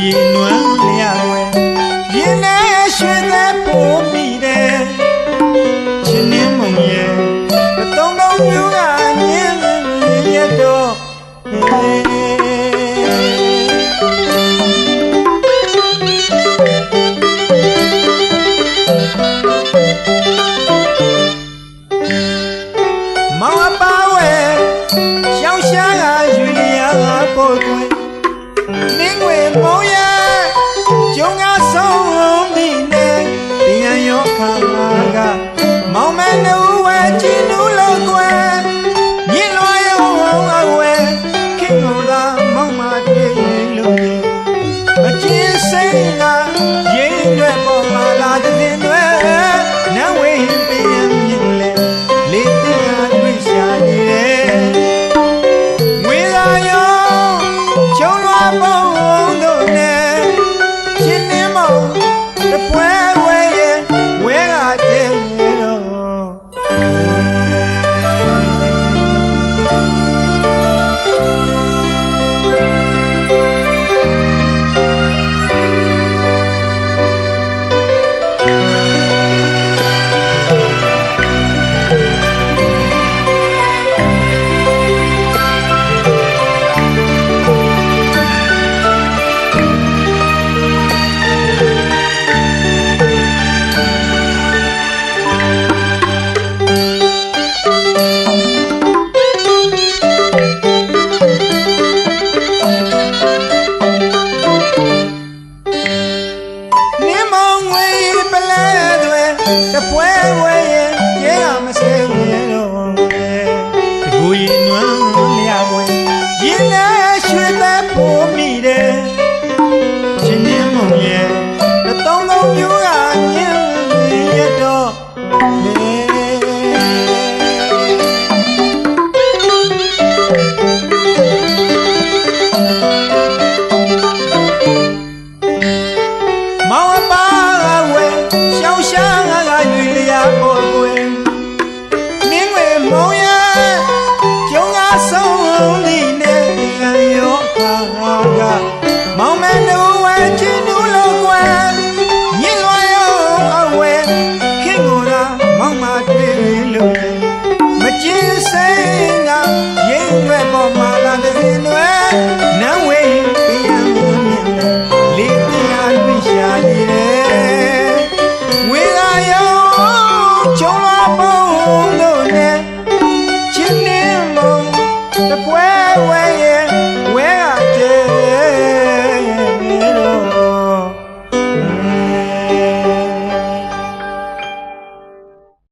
ရင်နွမ်းလျဝဲရင်နဲ့ရွှေသက်ပိုးမိတယ်ချင်းနှင်းမုံရဲ့တုံတုံမျိုးကမြင်းရတော့မောင်အပါဝဲရှောင်းရှားကယူလျာပို့တွင်နင်းငွေမောင်ရဲ့ကျုံကဆုံးဒီနဲ့တရားရောခါကမောင်မနှူဝဲချီနူလို့ကွယ်မြင့်လွှာရောအဝဲခင်ကိုသာမောင်မတေးလို့မချင်စိတ်ကရင်ရွက်ပေါ်မှာလာတဲ့တွင်နဝေးပြန်မြင်လေလေးတရားတွေ့ရှာနေတယ်ငွေသာရောကျုံလွှာပုံတို့နဲ့ချင်းနှင်းမောင်တပွဲဝဲရဲ့ဝဲကတဲ့တော့တပွဲဝဲရင်ကျဲကမစဲရင်တော့တကူရင်နွမ်းလျဝဲရင်နဲ့ရွှေသက်ပိုးမိတယ်ချင်းနှင်းမုံရဲ့တုံတုံမျိုးကညင်းရတော့မောင်အပါဝဲရှောင်းရှားယူလျာပေါ်ကွယ်နင်းငွေမောင်ရဲ့ကျုံကဆုံးဒီနဲ့တရားရောခါကမောင်မနှူဝဲချီနူလို့ကွယ်မြင့်လွှာရောအဝဲခင်ကိုသာမောင်မတွေ့လို့မကျင်စိတ်ကရင်ရွက်ပေါ်မှာလာတဲ့တွင်နန်းဝေးပြန်မြင်လေလေးတရားတွေ့ရှာနေတယ်ဝေလာရောကျုံလာပုံတို့နဲ့